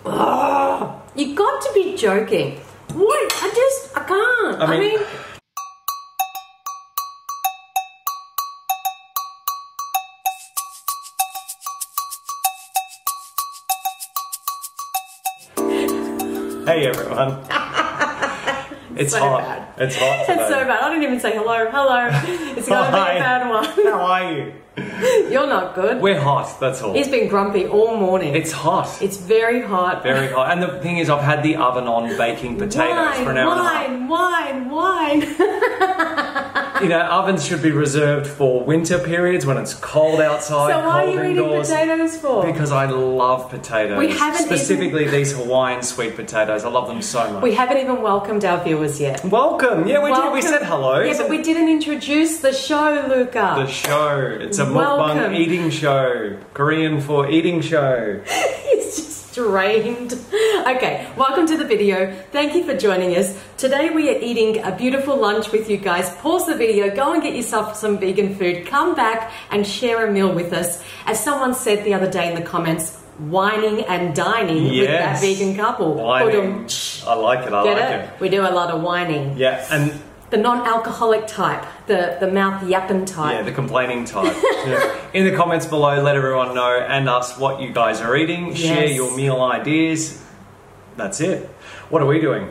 Oh, you got to be joking. What? I can't. I mean Hey everyone. It's so hot. Bad. It's hot today. It's so bad. I didn't even say hello. Hello. It's going to be a bad one. How are you? You're not good. We're hot, that's all. He's been grumpy all morning. It's hot. It's very hot. Very hot. And the thing is, I've had the oven on baking potatoes for an hour and a half. Wine. You know, ovens should be reserved for winter periods when it's cold outside, So why cold are you indoors. eating potatoes for? Because I love potatoes. We haven't specifically these Hawaiian sweet potatoes. I love them so much. We haven't even welcomed our viewers yet. Welcome. Yeah, we did. We said hello. Yeah, but we didn't introduce the show, Luca. The show. It's a mukbang eating show. Korean for eating show. He's just drained. Okay, welcome to the video. Thank you for joining us. Today we are eating a beautiful lunch with you guys. Pause the video, go and get yourself some vegan food, come back and share a meal with us. As someone said the other day in the comments, whining and dining with that vegan couple. Whining. I like it, I like it. We do a lot of whining. Yeah, and the non-alcoholic type, the mouth yapping type. Yeah, the complaining type. Yeah. In the comments below, let everyone know and us what you guys are eating. Yes. Share your meal ideas. That's it. What are we doing?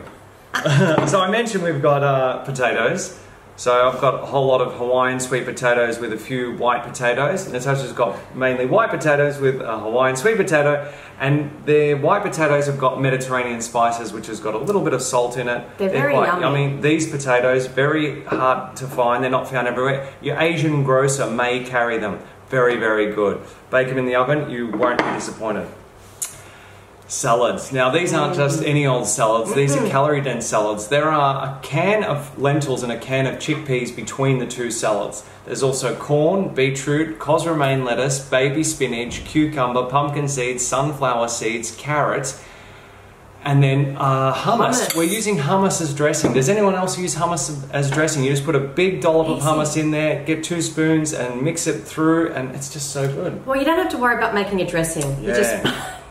So I mentioned we've got potatoes. So I've got a whole lot of Hawaiian sweet potatoes with a few white potatoes. And Natasha's got mainly white potatoes with a Hawaiian sweet potato. And the white potatoes have got Mediterranean spices, which has got a little bit of salt in it. They're very yummy. I mean, these potatoes, very hard to find. They're not found everywhere. Your Asian grocer may carry them. Very, very good. Bake them in the oven, you won't be disappointed. Salads. Now, these aren't just any old salads. These are calorie-dense salads. There are a can of lentils and a can of chickpeas between the two salads. There's also corn, beetroot, cos romaine lettuce, baby spinach, cucumber, pumpkin seeds, sunflower seeds, carrots, and then hummus. We're using hummus as dressing. Does anyone else use hummus as dressing? You just put a big dollop of hummus in there, get 2 spoons and mix it through, and it's just so good. Well, you don't have to worry about making a dressing. Yeah. You just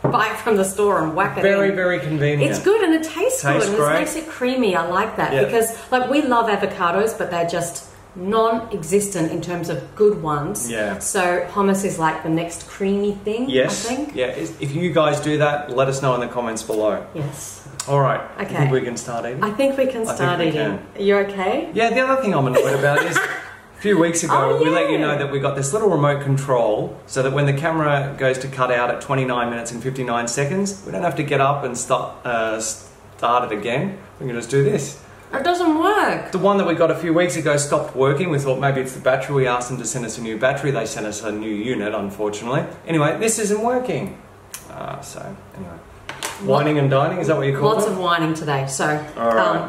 buy it from the store and whack it in. Very, very convenient. It's good and it tastes good and great. It makes it creamy. I like that because like we love avocados, but they're just non-existent in terms of good ones. Yeah. So hummus is like the next creamy thing, yes. I think. Yeah. If you guys do that, let us know in the comments below. Yes. All right. Okay. I think we can start eating. I think we can start eating. Are you okay? Yeah, the other thing I'm annoyed about is a few weeks ago, we let you know that we got this little remote control so that when the camera goes to cut out at 29 minutes and 59 seconds, we don't have to get up and start it again. We can just do this. It doesn't work. The one that we got a few weeks ago stopped working. We thought maybe it's the battery. We asked them to send us a new battery. They sent us a new unit, unfortunately. Anyway, this isn't working. So, anyway. Whining and dining, is that what you call it? Lots of whining today. So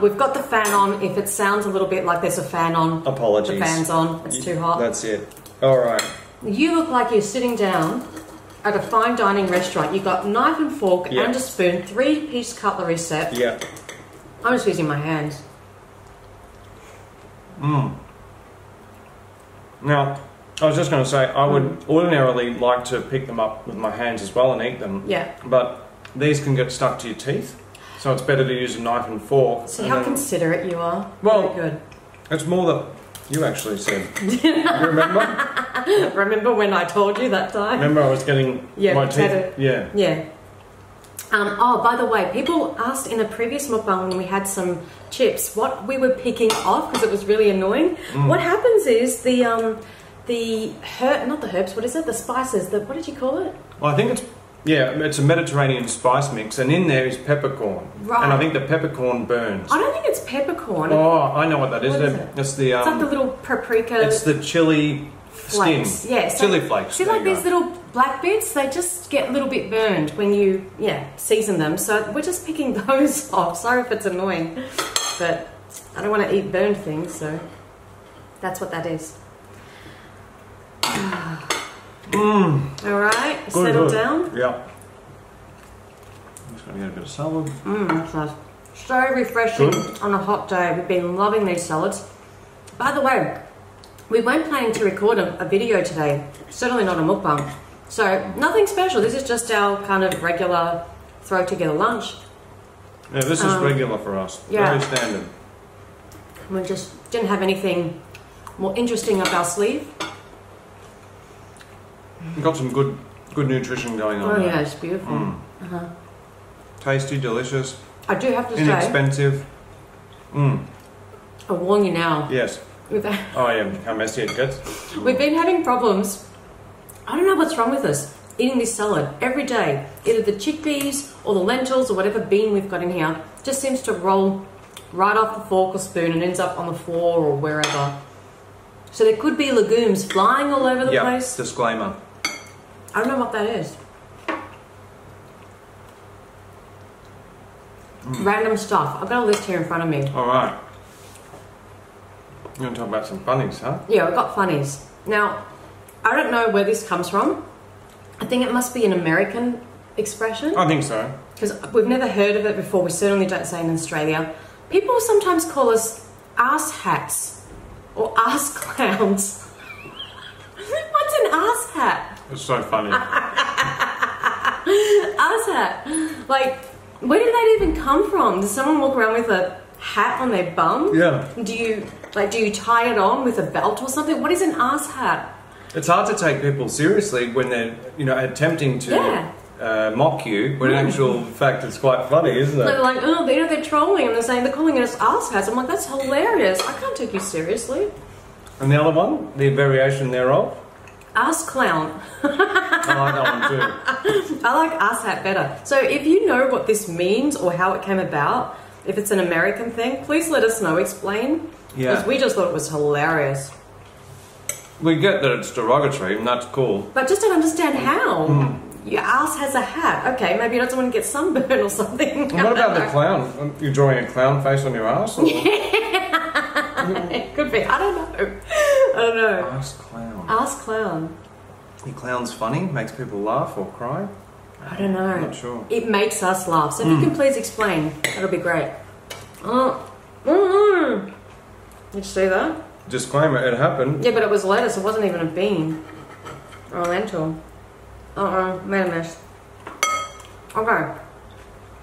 we've got the fan on. If it sounds a little bit like there's a fan on, apologies. The fan's on. It's too hot. That's it. All right. You look like you're sitting down at a fine dining restaurant. You've got knife and fork and a spoon, 3-piece cutlery set. Yeah. I'm just using my hands. Now, I was just going to say, I would ordinarily like to pick them up with my hands as well and eat them. Yeah. But these can get stuck to your teeth, so it's better to use a knife and fork. See how considerate you are? Well, very good. It's more that you actually said. You remember? Remember when I told you that time? Remember I was getting my teeth? Yeah. Yeah. Oh, by the way, people asked in a previous mukbang when we had some chips what we were picking off because it was really annoying. What happens is the spices, what did you call it? Well, I think it's a Mediterranean spice mix, and in there is peppercorn. Right. And I think the peppercorn burns. I don't think it's peppercorn. Oh, I know what that is. What is it? It's the it's like the little paprika. It's the chili flakes. skin. Yeah, so chili flakes. See, like these little black bits, they just get a little bit burned when you season them. So we're just picking those off. Sorry if it's annoying, but I don't want to eat burned things, so that's what that is. All right, settle down. Yeah. I'm just going to get a bit of salad. That's nice. So refreshing on a hot day. We've been loving these salads. By the way, we weren't planning to record a video today. Certainly not a mukbang. So nothing special. This is just our kind of regular throw together lunch. Yeah, this is regular for us. Yeah. Very standard. We just didn't have anything more interesting up our sleeve. We've got some good nutrition going on. Oh there. yeah, it's beautiful. Tasty, delicious, I do have to say, inexpensive. I warn you now. Yes. We've Oh yeah, how messy it gets. been having problems. I don't know what's wrong with us. Eating this salad every day. Either the chickpeas or the lentils or whatever bean we've got in here just seems to roll right off the fork or spoon and ends up on the floor or wherever. So there could be legumes flying all over the place. Disclaimer. I don't know what that is. Random stuff. I've got a list here in front of me. All right. You're going to talk about some funnies, huh? Yeah, we've got funnies. Now, I don't know where this comes from. I think it must be an American expression. I think so. Because we've never heard of it before. We certainly don't say it in Australia. People sometimes call us ass hats or ass clowns. What's an ass hat? It's so funny. Ass hat. Like, where did that even come from? Does someone walk around with a hat on their bum? Yeah. Do you tie it on with a belt or something? What is an ass hat? It's hard to take people seriously when they're, attempting to mock you, when in actual fact it's quite funny, isn't it? They're like, oh, they're trolling and they're calling us ass hats. I'm like, that's hilarious. I can't take you seriously. And the other one, the variation thereof? Ass clown. I like that one too. I like ass hat better. So if you know what this means or how it came about, if it's an American thing, please let us know. Explain. Yeah. Because we just thought it was hilarious. We get that it's derogatory, and that's cool. But just don't understand how. Your ass has a hat. Okay, maybe you don't want to get sunburn or something. And what about the clown? You're drawing a clown face on your ass? Or? It could be. I don't know. Ass clown. Ass clown. Your clown's funny? Makes people laugh or cry? I don't know. I'm not sure. It makes us laugh. So if you can please explain, that'll be great. Did you see that? Disclaimer, it happened. Yeah, but it was lettuce. It wasn't even a bean or a lentil. Made a mess. Okay.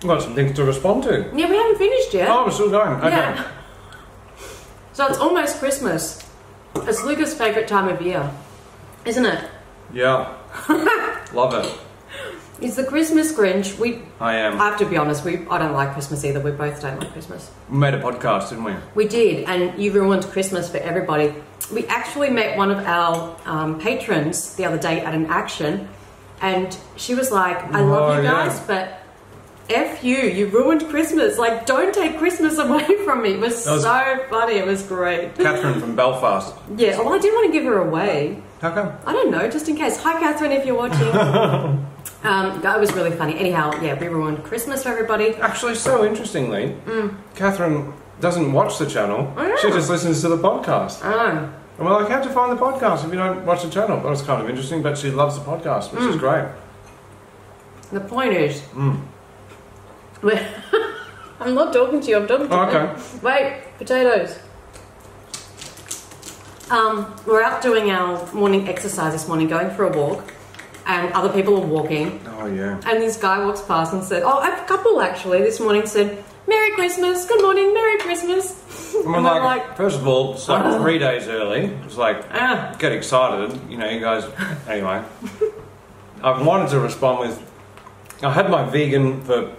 We've got some things to respond to. Yeah, we haven't finished yet. Oh, we're still going. Okay. Yeah. So it's almost Christmas. It's Luca's favourite time of year, isn't it? Yeah. Love it. It's the Christmas Grinch. I am. I have to be honest, I don't like Christmas either. We both don't like Christmas. We made a podcast, didn't we? We did, and you ruined Christmas for everybody. We actually met one of our patrons the other day at an action, and she was like, I love you guys, but F you ruined Christmas. Like, don't take Christmas away from me. It was so funny. It was great. Catherine from Belfast. Yeah, well, I didn't want to give her away. How come? I don't know, just in case. Hi, Catherine, if you're watching. That was really funny. Anyhow, yeah, we ruined Christmas for everybody. Actually, so interestingly, Catherine doesn't watch the channel. She just listens to the podcast. Oh. And we're like, how'd you find the podcast if you don't watch the channel? Well, it's kind of interesting, but she loves the podcast, which is great. The point is... I'm not talking to you, I'm talking to you. Okay. Wait, potatoes. We're out doing our morning exercise this morning, going for a walk, and other people are walking. Oh, yeah. And this guy walks past and said, a couple actually this morning said, Merry Christmas, good morning, Merry Christmas. And we're like, first of all, it's like 3 days early. It's like, get excited, you guys. Anyway, I wanted to respond with, I had my vegan for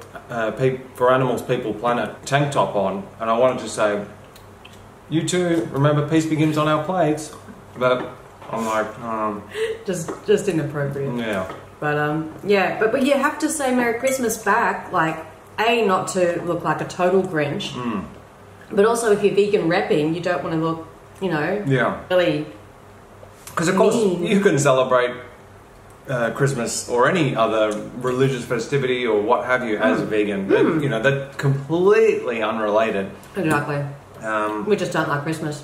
Animals, People, Planet tank top on, and I wanted to say, you too, remember peace begins on our plates. But I'm like, just inappropriate. Yeah. But but you have to say Merry Christmas back, like, not to look like a total Grinch, but also if you're vegan repping, you don't want to look, really. Because of course you can celebrate Christmas or any other religious festivity or what have you as a vegan. They're completely unrelated. Exactly. We just don't like Christmas.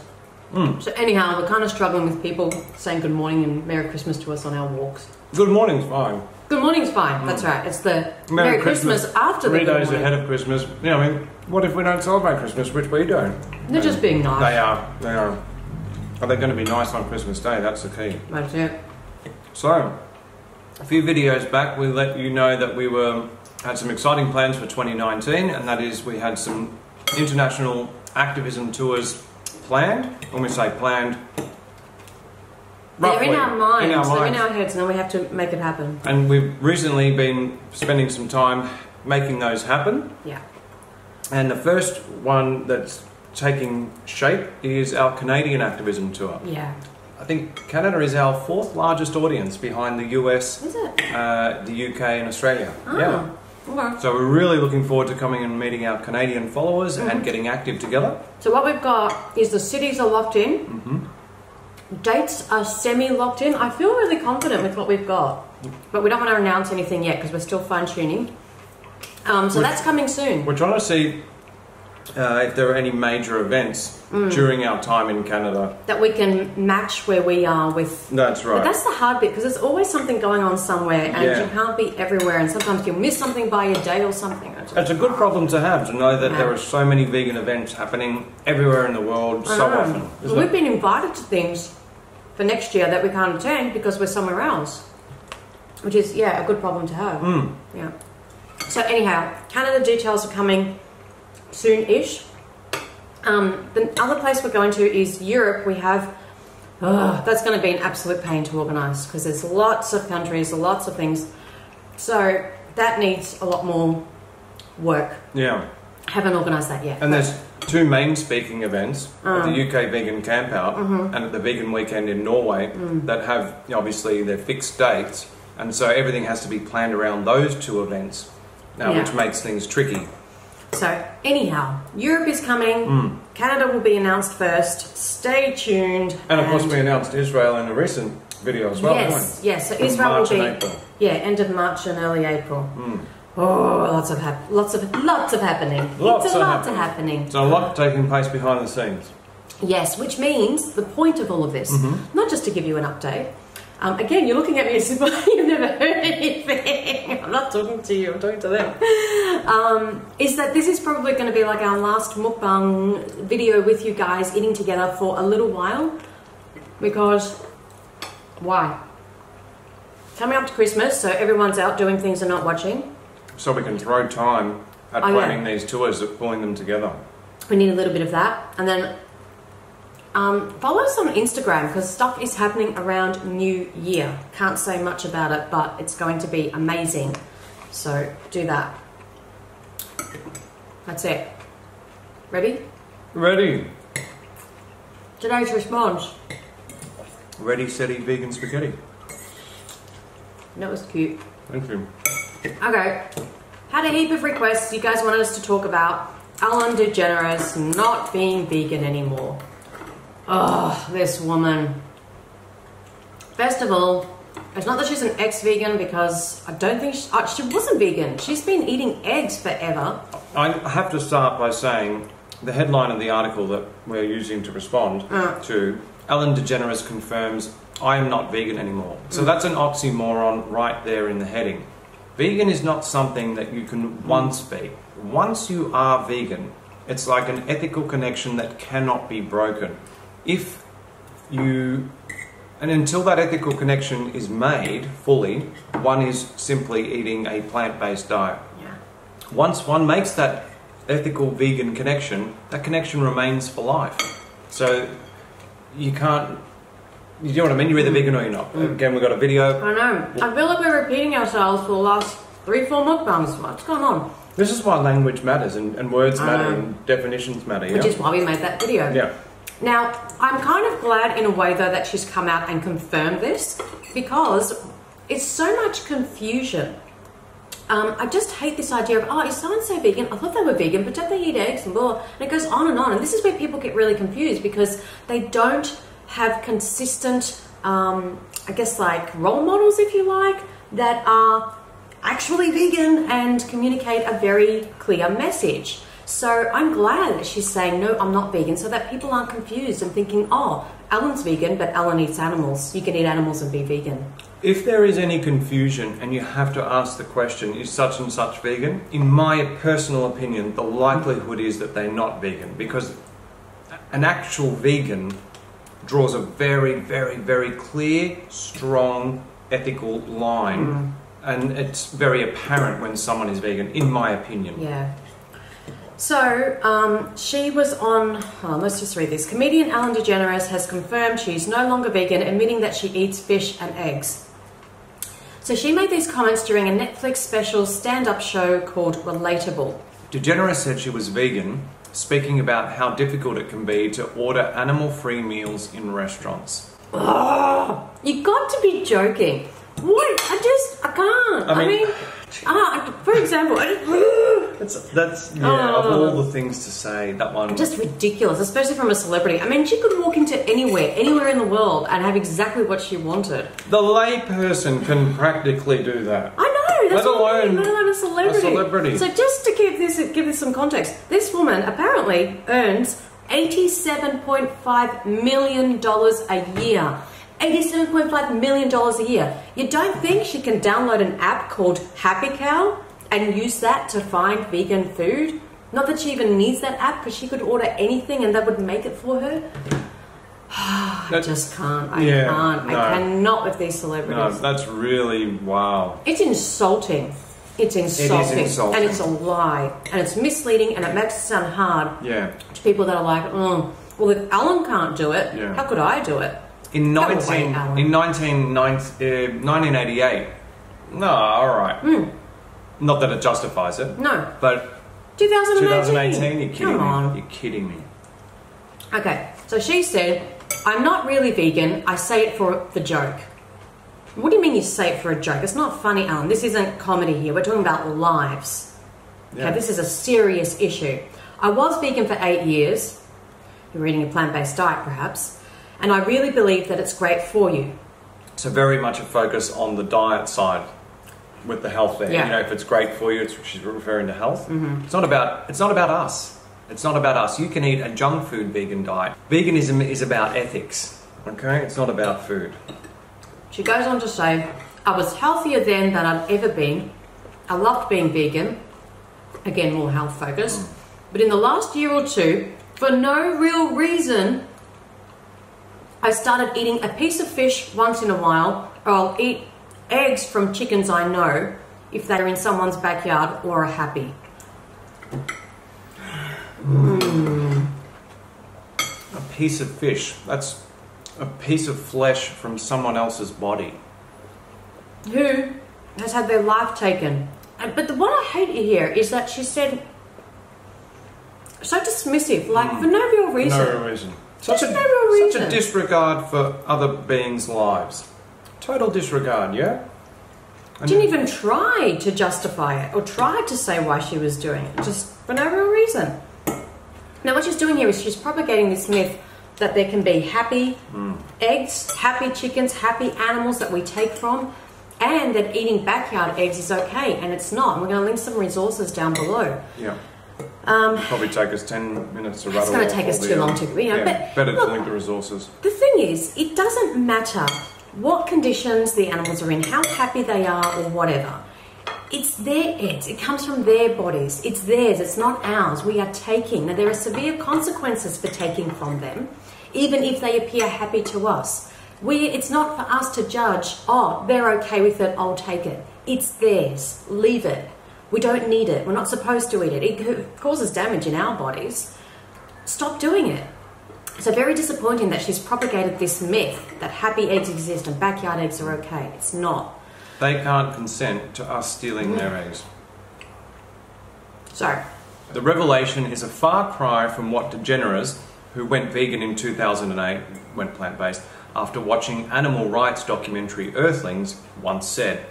So anyhow, we're kind of struggling with people saying good morning and Merry Christmas to us on our walks. Good morning's fine. Good morning's fine, that's right. It's the Merry Christmas after the 3 days ahead of Christmas. What if we don't celebrate Christmas, which we don't? They're just being nice. They are. Are they going to be nice on Christmas Day? That's the key. That's it. So, a few videos back, we let you know that we were had some exciting plans for 2019, and that is we had some international activism tours planned. When we say planned, roughly, they're in our minds, they're in minds. our heads, and then we have to make it happen. And we've recently been spending some time making those happen. Yeah. And the first one that's taking shape is our Canadian activism tour. Yeah. I think Canada is our 4th largest audience behind the US, Is it? the UK and Australia. Oh. Yeah. Okay. So we're really looking forward to coming and meeting our Canadian followers and getting active together. So what we've got is the cities are locked in. Dates are semi-locked in. I feel really confident with what we've got. But we don't want to announce anything yet because we're still fine-tuning. So that's coming soon. We're trying to see if there are any major events during our time in Canada. That we can match where we are with... That's right. But that's the hard bit because there's always something going on somewhere and Yeah. you can't be everywhere and sometimes you'll miss something by a day or something. It's a good problem to have, to know that there are so many vegan events happening everywhere in the world so often. Isn't We've it? been invited to things for next year that we can't attend because we're somewhere else. Which is, yeah, a good problem to have. Yeah. So anyhow, Canada details are coming soon-ish. The other place we're going to is Europe. We have... that's going to be an absolute pain to organise because there's lots of countries, lots of things. So that needs a lot more work. Yeah. Haven't organised that yet. And there's 2 main speaking events at the UK Vegan Campout and at the Vegan Weekend in Norway that have obviously their fixed dates, and so everything has to be planned around those 2 events now, which makes things tricky. So anyhow, Europe is coming. Canada will be announced first. Stay tuned. And of course we announced Israel in a recent video as well. Yes, yes. So Israel March will be and April. end of March and early April. Oh, lots of happening. Lots It's a of lot happening. So a lot taking place behind the scenes. Yes, which means the point of all of this, not just to give you an update. Again, you're looking at me as if you've never heard anything. I'm not talking to you, I'm talking to them. Is that this is probably going to be like our last mukbang video with you guys eating together for a little while. Because, why? Coming up to Christmas, so everyone's out doing things and not watching. So we can throw time at planning these tours, at pulling them together. We need a little bit of that. And then follow us on Instagram because stuff is happening around New Year. Can't say much about it, but it's going to be amazing. So do that. That's it. Ready? Ready. Today's response. Ready, steady, vegan spaghetti. That was cute. Thank you. Okay. Had a heap of requests. You guys wanted us to talk about Ellen DeGeneres not being vegan anymore. Oh, this woman. First of all, it's not that she's an ex-vegan because I don't think she wasn't vegan. She's been eating eggs forever. I have to start by saying the headline of the article that we're using to respond to, Ellen DeGeneres confirms, I am not vegan anymore. So that's an oxymoron right there in the heading. Vegan is not something that you can once be. Once you are vegan, it's like an ethical connection that cannot be broken. And until that ethical connection is made fully, one is simply eating a plant-based diet. Yeah. Once one makes that ethical vegan connection, that connection remains for life. So you can't, you know what I mean? You're either vegan or you're not. Again, we've got a video. I know. I feel like we're repeating ourselves for the last 3-4 mukbangs. What's going on? This is why language matters and words matter and definitions matter. Which is why we made that video. Yeah. Now, I'm kind of glad in a way though that she's come out and confirmed this because it's so much confusion. I just hate this idea of, oh, is so-and-so vegan? I thought they were vegan, but don't they eat eggs and blah? And it goes on. And this is where people get really confused because they don't have consistent, I guess like role models, if you like, that are actually vegan and communicate a very clear message. So I'm glad that she's saying, no, I'm not vegan, so that people aren't confused and thinking, oh, Ellen's vegan, but Ellen eats animals. You can eat animals and be vegan. If there is any confusion and you have to ask the question, is such and such vegan? In my personal opinion, the likelihood is that they're not vegan because an actual vegan draws a very, very, very clear, strong, ethical line And it's very apparent when someone is vegan, in my opinion. Yeah. So, she was on, let's just read this. Comedian Ellen DeGeneres has confirmed she's no longer vegan, admitting that she eats fish and eggs. So she made these comments during a Netflix special stand-up show called Relatable. DeGeneres said she was vegan, speaking about how difficult it can be to order animal-free meals in restaurants. Oh, you got to be joking. What? I can't. I mean for example, that's of all the things to say, that one. Just ridiculous, especially from a celebrity. I mean, she could walk into anywhere in the world and have exactly what she wanted. The layperson can practically do that. I know, that's let alone a celebrity. So just to give this some context, this woman apparently earns $87.5 million a year. $87.5 million a year. You don't think she can download an app called Happy Cow and use that to find vegan food? Not that she even needs that app, because she could order anything and that would make it for her. I just can't. I cannot with these celebrities. No, that's really, wow. It's insulting. It's insulting. It is insulting. And it's a lie. And it's misleading, and it makes it sound hard to people that are like, well, if Alan can't do it, how could I do it? In 1988. No, alright. Not that it justifies it. No. But 2018. You're kidding me. You're kidding me. Okay, so she said, I'm not really vegan, I say it for the joke. What do you mean you say it for a joke? It's not funny, Alan. This isn't comedy here. We're talking about lives. Okay, this is a serious issue. I was vegan for 8 years. You're eating a plant-based diet, perhaps. And I really believe that it's great for you. So very much a focus on the diet side with the health there. Yeah. You know, if it's great for you, she's referring to health. Mm-hmm. It's not about us. It's not about us. You can eat a junk food vegan diet. Veganism is about ethics. Okay? It's not about food. She goes on to say, I was healthier then than I'd ever been. I loved being vegan. Again, more health focused. But in the last year or two, for no real reason, I started eating a piece of fish once in a while, or I'll eat eggs from chickens I know if they're in someone's backyard or are happy. A piece of fish. That's a piece of flesh from someone else's body. Who has had their life taken. But what I hate here is that she said, so dismissive, like for no real reason. No real reason. Such a disregard for other beings' lives. Total disregard, yeah? And didn't even try to justify it or try to say why she was doing it, just for no real reason. Now what she's doing here is she's propagating this myth that there can be happy eggs, happy chickens, happy animals that we take from, and that eating backyard eggs is okay, and it's not. And we're going to link some resources down below. Yeah. Probably take us 10 minutes to rattle. It's going to take us too long to, you know. Yeah, but better look, to link the resources. The thing is, it doesn't matter what conditions the animals are in, how happy they are, or whatever. It's their eggs. It comes from their bodies. It's theirs. It's not ours. We are taking. Now, there are severe consequences for taking from them, even if they appear happy to us. It's not for us to judge, oh, they're okay with it, I'll take it. It's theirs. Leave it. We don't need it. We're not supposed to eat it. It causes damage in our bodies. Stop doing it. So very disappointing that she's propagated this myth that happy eggs exist and backyard eggs are okay. It's not. They can't consent to us stealing their eggs. So, the revelation is a far cry from what DeGeneres, who went vegan in 2008, went plant-based, after watching animal rights documentary Earthlings, once said.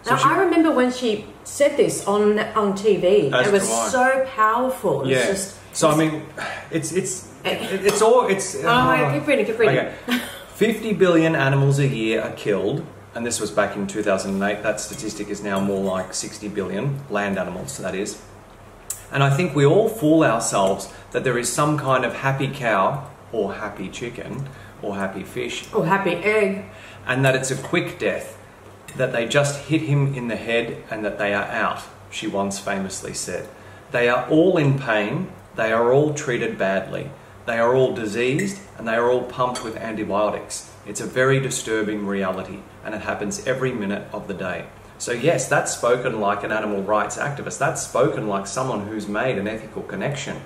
So now, I remember when she said this on TV. It was so powerful. Yeah. I mean, it's all. Keep reading. Okay. 50 billion animals a year are killed, and this was back in 2008. That statistic is now more like 60 billion land animals. That is, and I think we all fool ourselves that there is some kind of happy cow or happy chicken or happy fish or happy egg, and that it's a quick death. That they just hit him in the head and that they are out, she once famously said. They are all in pain, they are all treated badly, they are all diseased, and they are all pumped with antibiotics. It's a very disturbing reality, and it happens every minute of the day. So yes, that's spoken like an animal rights activist. That's spoken like someone who's made an ethical connection.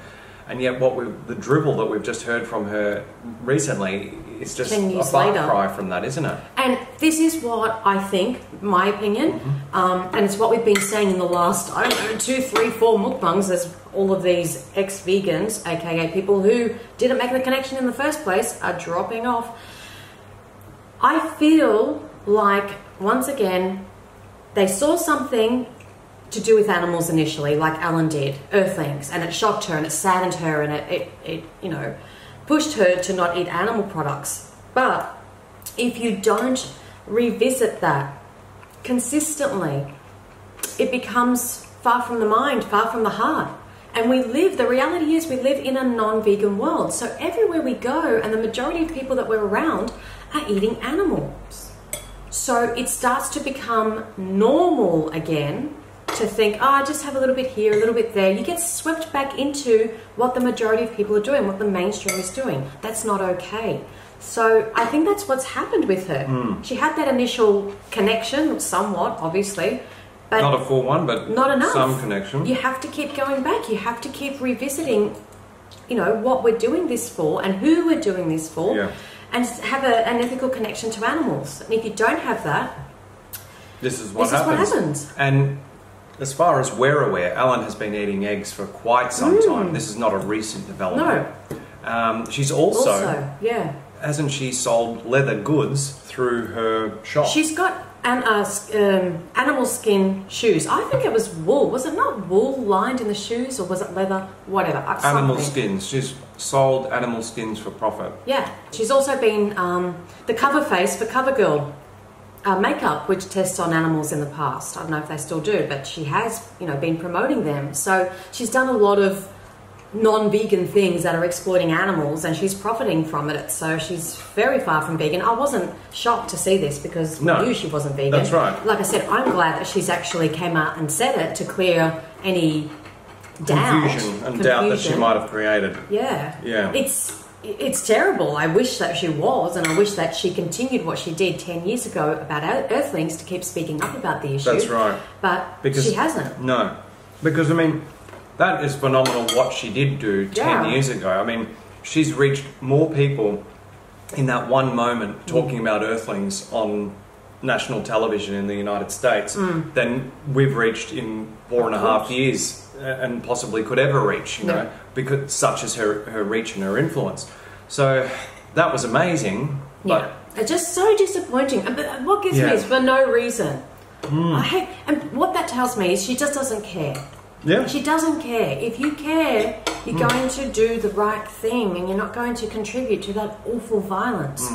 And yet the drivel that we've just heard from her recently is just a far cry from that, isn't it? And this is what I think, my opinion, and it's what we've been saying in the last, 2, 3, 4 mukbangs, as all of these ex-vegans, aka people who didn't make the connection in the first place, are dropping off. I feel like, once again, they saw something to do with animals initially, like Alan did, Earthlings, and it shocked her and it saddened her and it you know, pushed her to not eat animal products. But if you don't revisit that consistently, it becomes far from the mind, far from the heart. And the reality is we live in a non-vegan world. So everywhere we go, and the majority of people that we're around are eating animals. So it starts to become normal again to think, oh, just have a little bit here, a little bit there. You get swept back into what the majority of people are doing, what the mainstream is doing. That's not okay. So I think that's what's happened with her. She had that initial connection, somewhat, obviously, but not a full one, but not enough. Some connection. You have to keep going back. You have to keep revisiting, you know, what we're doing this for and who we're doing this for, and have an ethical connection to animals. And if you don't have that, this is what happens. And as far as we're aware, Alan has been eating eggs for quite some time. This is not a recent development. No. She's also hasn't she sold leather goods through her shop? She's got animal skin shoes. I think it was wool. Was it not wool lined in the shoes, or was it leather? Whatever. Animal skins. She's sold animal skins for profit. Yeah. She's also been the cover face for CoverGirl makeup, which tests on animals in the past. I don't know if they still do, but she has, you know, been promoting them. So she's done a lot of non-vegan things that are exploiting animals, and she's profiting from it. So she's very far from vegan. I wasn't shocked to see this because we knew she wasn't vegan. That's right. Like I said, I'm glad that she's actually came out and said it to clear any confusion that she might have created. Yeah. It's terrible. I wish that she was, and I wish that she continued what she did 10 years ago about Earthlings, to keep speaking up about the issue. That's right. But she hasn't. No. Because, I mean, that is phenomenal what she did do 10 years ago. I mean, she's reached more people in that one moment talking about Earthlings on national television in the United States than we've reached in 4.5 years and possibly could ever reach, you know, because such is her reach and her influence. So that was amazing. But it's just so disappointing. But what gets me is for no reason. And what that tells me is she just doesn't care. Yeah. She doesn't care. If you care, you're going to do the right thing, and you're not going to contribute to that awful violence.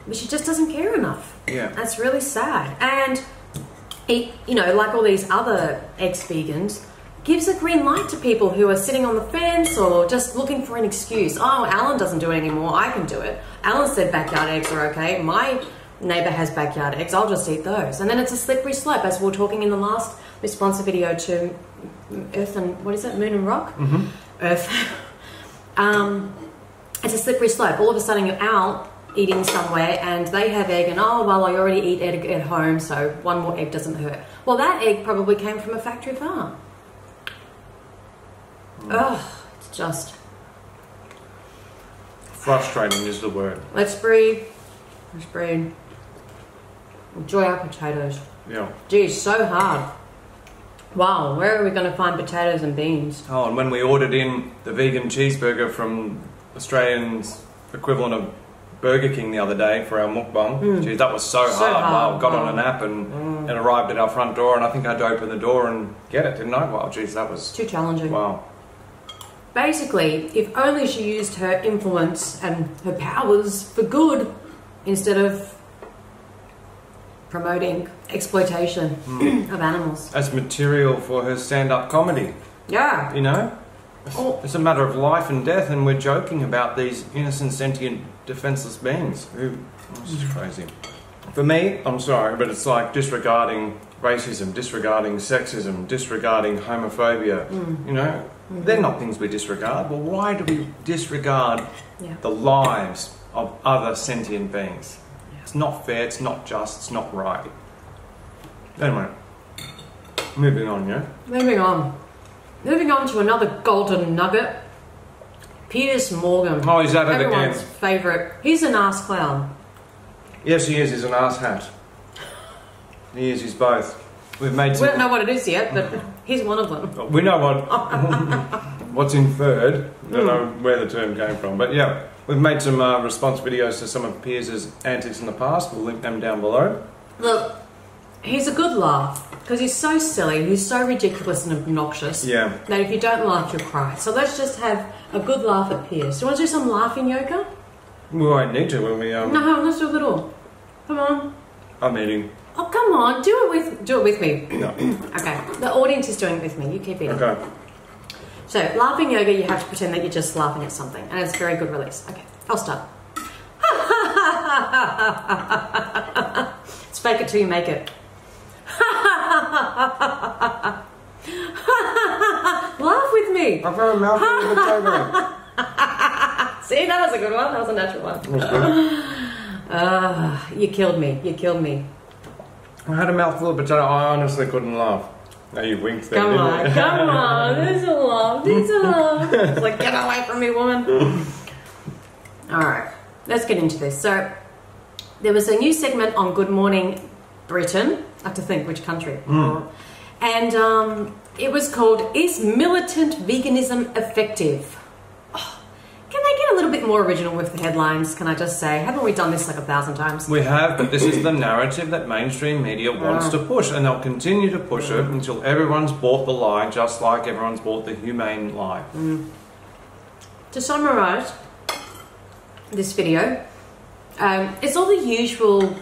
But she just doesn't care enough. Yeah. That's really sad. And it, you know, like all these other ex-vegans, gives a green light to people who are sitting on the fence or just looking for an excuse. Oh, Alan doesn't do it anymore, I can do it. Alan said backyard eggs are okay. My neighbour has backyard eggs, I'll just eat those. And then it's a slippery slope, as we were talking in the last responsive video to Earth and, what is it, Moon and Rock? Earth. It's a slippery slope. All of a sudden you're out eating somewhere and they have egg, and oh, well, I already eat egg at home, so one more egg doesn't hurt. Well, that egg probably came from a factory farm. It's just frustrating is the word. Let's breathe. Let's breathe. Enjoy our potatoes. Yeah. Geez, so hard. Wow, where are we going to find potatoes and beans? Oh, and when we ordered in the vegan cheeseburger from Australian's equivalent of Burger King the other day for our mukbang, geez, that was so hard. Wow, got on an app and it arrived at our front door, and I think I had to open the door and get it, didn't I? Wow, geez, that was too challenging. Wow. Basically, if only she used her influence and her powers for good instead of promoting exploitation of animals. As material for her stand-up comedy. Yeah. You know? It's a matter of life and death, and we're joking about these innocent, sentient, defenseless beings. This is crazy. For me, I'm sorry, but it's like disregarding racism, disregarding sexism, disregarding homophobia. You know? They're not things we disregard. Well, why do we disregard the lives of other sentient beings? It's not fair, it's not just, it's not right. Anyway, moving on, yeah? Moving on. Moving on to another golden nugget. Piers Morgan. Oh, he's at it Everyone's again. favourite. He's an ass clown. Yes, he is. He's an ass hat. He is. He's both. We've made We some... don't know what it is yet, but he's one of them. We know what's inferred. I don't know where the term came from. But yeah, we've made some response videos to some of Piers' antics in the past. We'll link them down below. Look, he's a good laugh because he's so silly, he's so ridiculous and obnoxious that if you don't laugh, you'll cry. So let's just have a good laugh at Piers. Do you want to do some laughing yoga? We won't need to when we... No, let's do a little. Come on. I'm eating. Oh, come on. Do it with me. No. Okay. The audience is doing it with me. You keep eating. Okay. So, laughing yoga, you have to pretend that you're just laughing at something. And it's a very good release. Okay. I'll start. It's fake it till you make it. Laugh with me. I've got a mouthful of potato. See, that was a good one. That was a natural one. That was good. You killed me. You killed me. I had a mouthful of potato. I honestly couldn't laugh. Now you winked there, Come on, come on. There's a laugh. There's a laugh. It's like, get away from me, woman. All right. Let's get into this. So, there was a new segment on Good Morning Britain. I have to think which country. And it was called, Is Militant Veganism Effective? Can they get a little bit more original with the headlines, can I just say? Haven't we done this like 1,000 times? We have, but this is the narrative that mainstream media wants to push, and they'll continue to push it until everyone's bought the lie, just like everyone's bought the humane lie. To summarise this video, it's all the usual...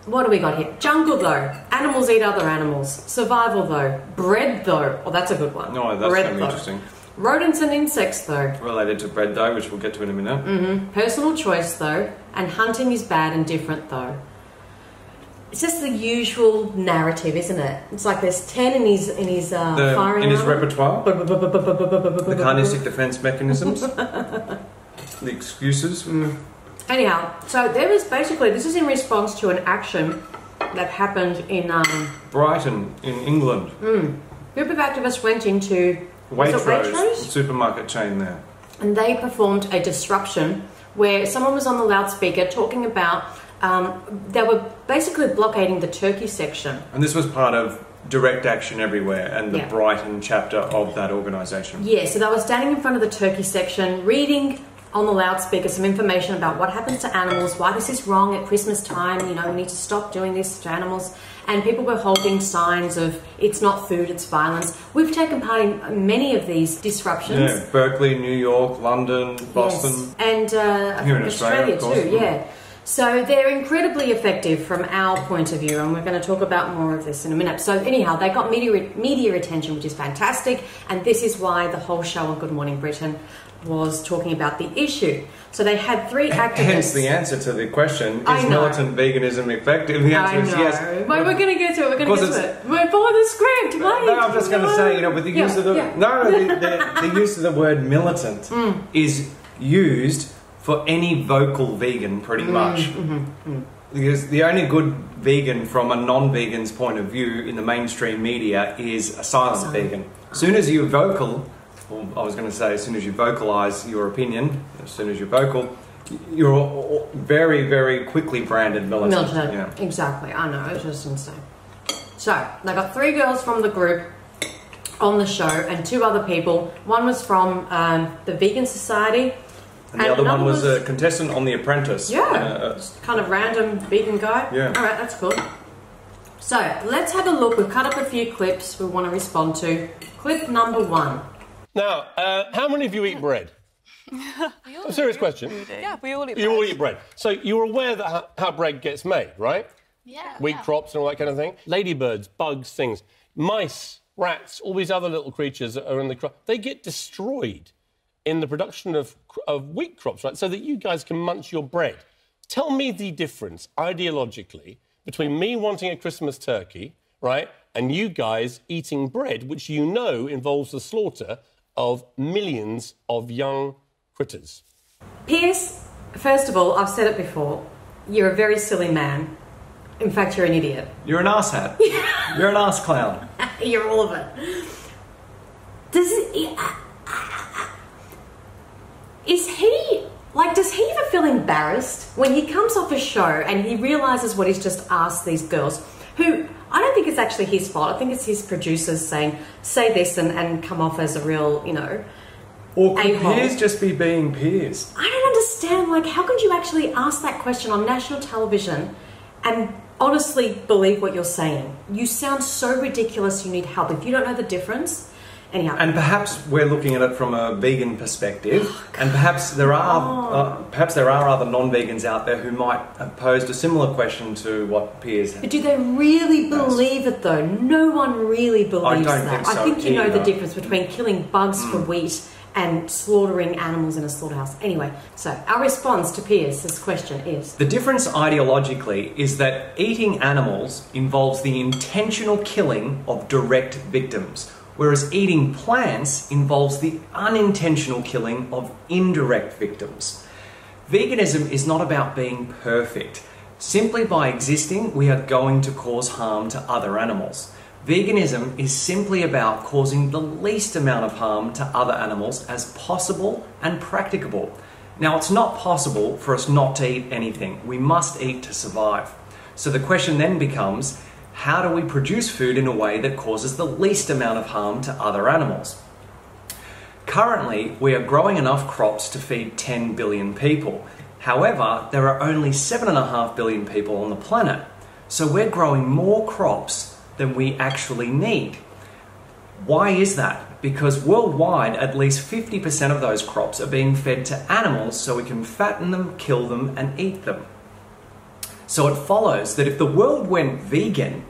What do we got here? Jungle though. Animals eat other animals. Survival though. Bread though. Oh, that's a good one. No, that's Bread, going to be though. interesting. Rodents and insects though. Related to bread though, which we'll get to in a minute. Personal choice though. And hunting is bad and different though. It's just the usual narrative, isn't it? It's like there's 10 in his firing in his armor. repertoire. The carnistic defense mechanisms. The excuses. Anyhow, so there was basically, this is in response to an action that happened in Brighton, in England. A group of activists went into Waitrose, supermarket chain there. and they performed a disruption where someone was on the loudspeaker talking about they were basically blockading the turkey section. And this was part of Direct Action Everywhere and the Yeah. Brighton chapter of that organisation. Yeah, so they were standing in front of the turkey section reading on the loudspeaker some information about what happens to animals, why this is wrong at Christmas time, you know, we need to stop doing this to animals. And people were holding signs of, it's not food, it's violence. We've taken part in many of these disruptions. Yeah, Berkeley, New York, London, Boston. Yes. And I Here in think Australia, of course. too, yeah. So they're incredibly effective from our point of view, and we're going to talk about more of this in a minute. So anyhow, they got media attention, which is fantastic, and this is why the whole show on Good Morning Britain was talking about the issue. So they had 3 activists. Hence the answer to the question, I is know. militant veganism effective? The answer is yes. Well, we're going to get to it, we're going to get to it. We're follow the script, wait. No, I'm just going to say, you know, with the use of the... No, the use of the word militant is used for any vocal vegan, pretty much. Because the only good vegan from a non-vegan's point of view in the mainstream media is a silent vegan. As soon as you're vocal, well, I was going to say, as soon as you vocalise your opinion, as soon as you're vocal, you're very, very quickly branded militant. Yeah. Exactly, I know, it's just insane. So, they got 3 girls from the group on the show and 2 other people. One was from the Vegan Society. And the other one was a contestant on The Apprentice. Yeah, just kind of random vegan guy. Yeah. Alright, that's cool. So, let's have a look. We've cut up a few clips we want to respond to. Clip number 1. Now, how many of you eat bread? A serious question. Yeah, we all eat bread. You all eat bread. So you're aware that how bread gets made, right? Yeah. Wheat crops and all that kind of thing. Ladybirds, bugs, things. Mice, rats, all these other little creatures that are in the crop, they get destroyed in the production of wheat crops, right? So that you guys can munch your bread. Tell me the difference, ideologically, between me wanting a Christmas turkey, right, and you guys eating bread, which you know involves the slaughter of millions of young critters. Piers, first of all, I've said it before, you're a very silly man. In fact, you're an idiot. You're an ass hat. You're an ass clown. You're all of it. Does he ever feel embarrassed when he comes off a show and he realizes what he's just asked these girls, who I don't think it's actually his fault. I think it's his producers saying, say this and come off as a real, you know, or could a-hole. Piers just be being Piers? I don't understand, like, how could you actually ask that question on national television and honestly believe what you're saying? You sound so ridiculous, you need help. If you don't know the difference... Anyhow. And perhaps we're looking at it from a vegan perspective, and perhaps there are other non-vegans out there who might have posed a similar question to what Piers has. But do they really believe it though? No one really believes that. Think so I think you know either. the difference between killing bugs for wheat and slaughtering animals in a slaughterhouse. Anyway, so our response to Piers' question is... The difference ideologically is that eating animals involves the intentional killing of direct victims, whereas eating plants involves the unintentional killing of indirect victims. Veganism is not about being perfect. Simply by existing, we are going to cause harm to other animals. Veganism is simply about causing the least amount of harm to other animals as possible and practicable. Now, it's not possible for us not to eat anything. We must eat to survive. So the question then becomes, how do we produce food in a way that causes the least amount of harm to other animals? Currently, we are growing enough crops to feed 10 billion people. However, there are only 7.5 billion people on the planet. So we're growing more crops than we actually need. Why is that? Because worldwide, at least 50% of those crops are being fed to animals so we can fatten them, kill them, and eat them. So it follows that if the world went vegan,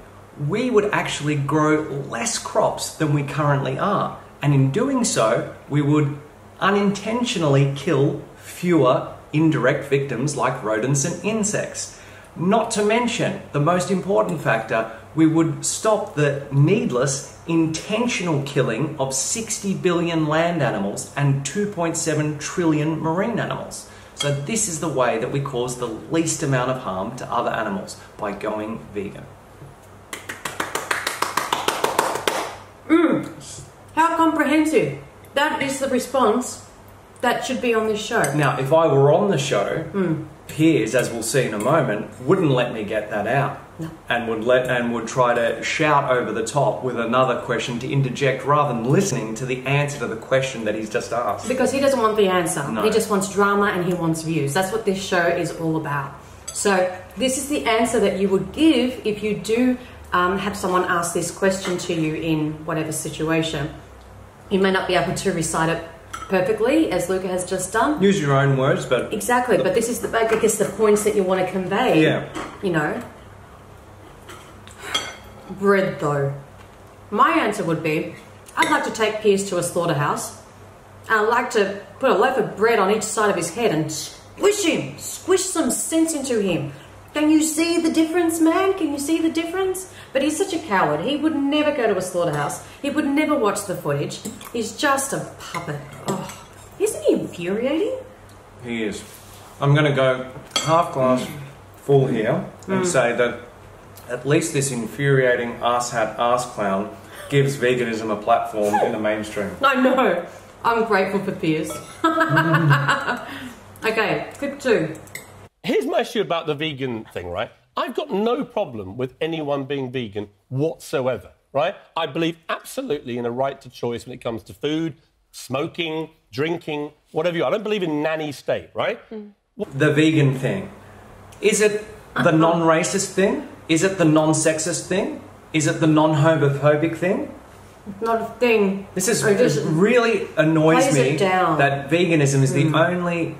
we would actually grow less crops than we currently are. And in doing so, we would unintentionally kill fewer indirect victims like rodents and insects. Not to mention, the most important factor, we would stop the needless, intentional killing of 60 billion land animals and 2.7 trillion marine animals. So this is the way that we cause the least amount of harm to other animals, by going vegan. How comprehensive. That is the response that should be on this show. Now, if I were on the show, Piers, as we'll see in a moment, wouldn't let me get that out. No. And would try to shout over the top with another question to interject rather than listening to the answer to the question that he's just asked. Because he doesn't want the answer. No. He just wants drama and he wants views. That's what this show is all about. So this is the answer that you would give if you do have someone ask this question to you in whatever situation. You may not be able to recite it perfectly, as Luca has just done. Use your own words, but... Exactly, but this is, I guess, the points that you want to convey. Yeah. You know. Bread, though. My answer would be, I'd like to take Piers to a slaughterhouse. I'd like to put a loaf of bread on each side of his head and squish him. Squish some sense into him. Can you see the difference, man? Can you see the difference? But he's such a coward. He would never go to a slaughterhouse. He would never watch the footage. He's just a puppet. Oh, isn't he infuriating? He is. I'm going to go half glass full here and say that at least this infuriating ass clown gives veganism a platform in the mainstream. I know. I'm grateful for Piers. Okay, clip 2. Here's my issue about the vegan thing, right? I've got no problem with anyone being vegan whatsoever, right? I believe absolutely in a right to choice when it comes to food, smoking, drinking, whatever you are. I don't believe in nanny state, right? The vegan thing. Is it the non-racist thing? Is it the non-sexist thing? Is it the non-homophobic thing? Not a thing. This really annoys me that veganism is the only